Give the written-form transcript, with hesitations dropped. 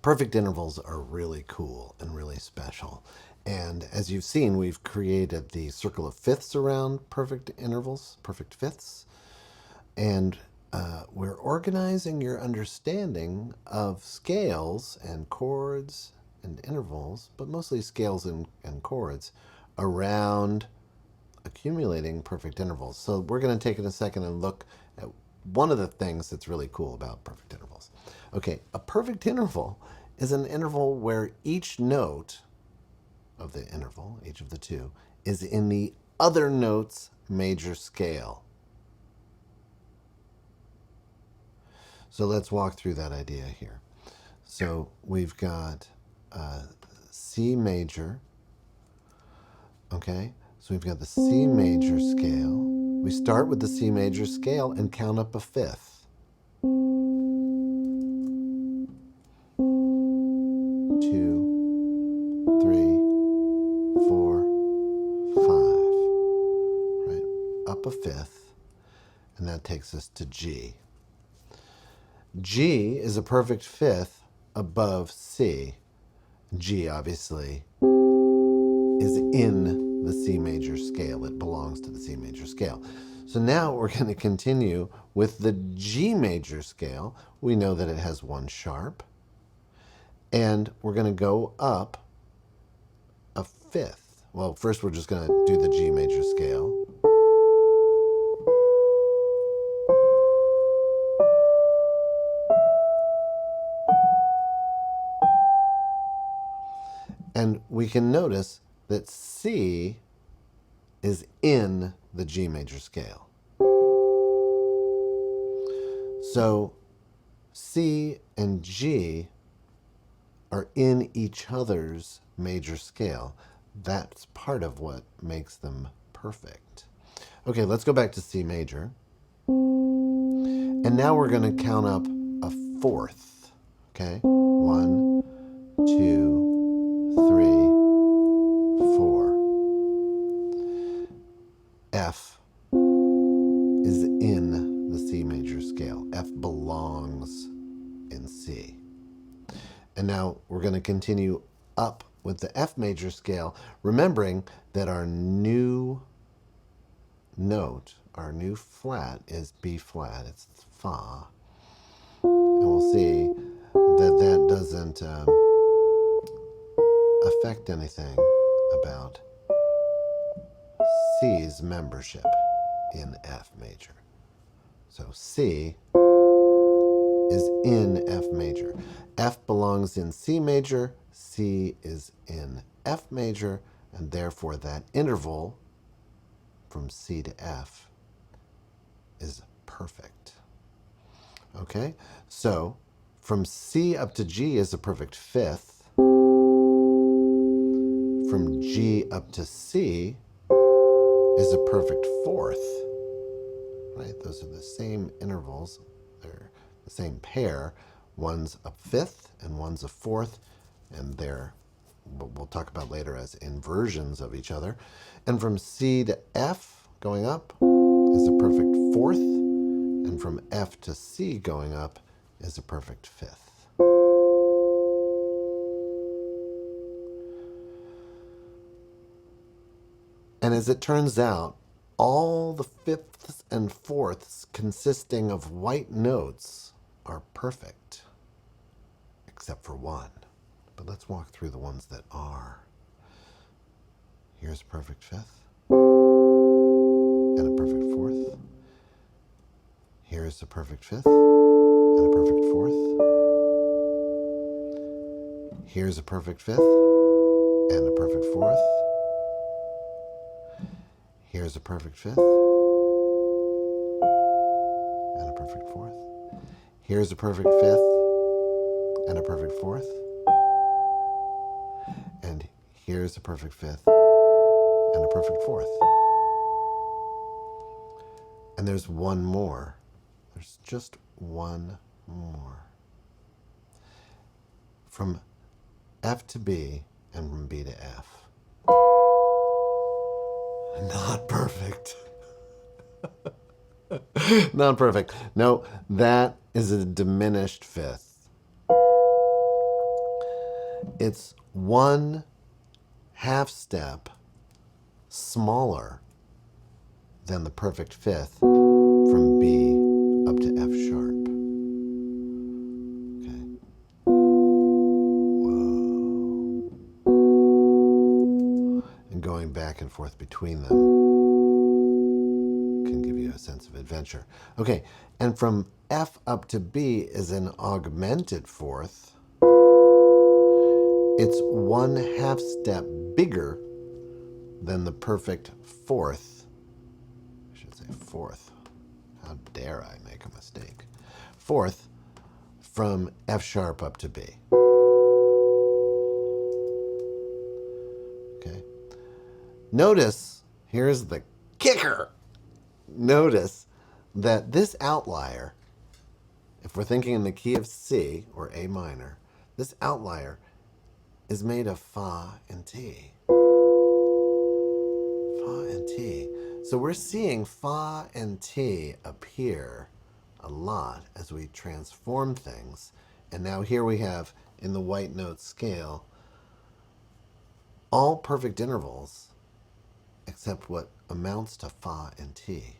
Perfect intervals are really cool and really special. And as you've seen, we've created the circle of fifths around perfect intervals, perfect fifths. And we're organizing your understanding of scales and chords and intervals, but mostly scales and chords around accumulating perfect intervals. So we're going to take it a second and look at one of the things that's really cool about perfect intervals. Okay, a perfect interval is an interval where each note of the interval, each of the two, is in the other note's major scale. So let's walk through that idea here. So we've got C major, okay? So we've got the C major scale. We start with the C major scale and count up a fifth. 2, 3, 4, 5. Right? Up a fifth, and that takes us to G. G is a perfect fifth above C. G obviously is in the C major scale. It belongs to the C major scale. So now we're going to continue with the G major scale. We know that it has one sharp. And we're going to go up a fifth. Well, first we're just going to do the G major scale. And we can notice that C is in the G major scale. So C and G are in each other's major scale. That's part of what makes them perfect. Okay, let's go back to C major. And now we're going to count up a fourth. Okay? 1, 2, 3, 4. F is in the C major scale. F belongs in C. And now we're going to continue up with the F major scale, remembering that our new note, our new flat, is B flat. It's Fa. And we'll see that that doesn't affect anything about C's membership in F major. So C is in F major. F belongs in C major, C is in F major, and therefore that interval from C to F is perfect. Okay, so from C up to G is a perfect fifth. From G up to C is a perfect fourth. Right, those are the same intervals. They're the same pair. One's a fifth and one's a fourth, and they're what we'll talk about later as inversions of each other. And from C to F going up is a perfect fourth, and from F to C going up is a perfect fifth. And as it turns out, all the fifths and fourths consisting of white notes are perfect, except for one. But let's walk through the ones that are. Here's a perfect fifth and a perfect fourth. Here's a perfect fifth and a perfect fourth. Here's a perfect fifth and a perfect fourth. Here's a perfect fifth and a perfect fourth. Here's a perfect fifth and a perfect fourth. And here's a perfect fifth and a perfect fourth. And there's one more. There's just one more. From F to B and from B to F. Not perfect. Not perfect. No, that is a diminished fifth. It's one half step smaller than the perfect fifth from B up to F sharp. Okay. Whoa. And going back and forth between them can give you a sense of adventure. Okay, and from F up to B is an augmented fourth. It's one half step bigger than the perfect fourth. I should say fourth. How dare I make a mistake? Fourth from F sharp up to B. Okay. Notice, here's the kicker. Notice that this outlier, if we're thinking in the key of C or A minor, this outlier is made of Fa and T. Fa and T. So we're seeing Fa and T appear a lot as we transform things. And now here we have, in the white note scale, all perfect intervals except what amounts to Fa and T.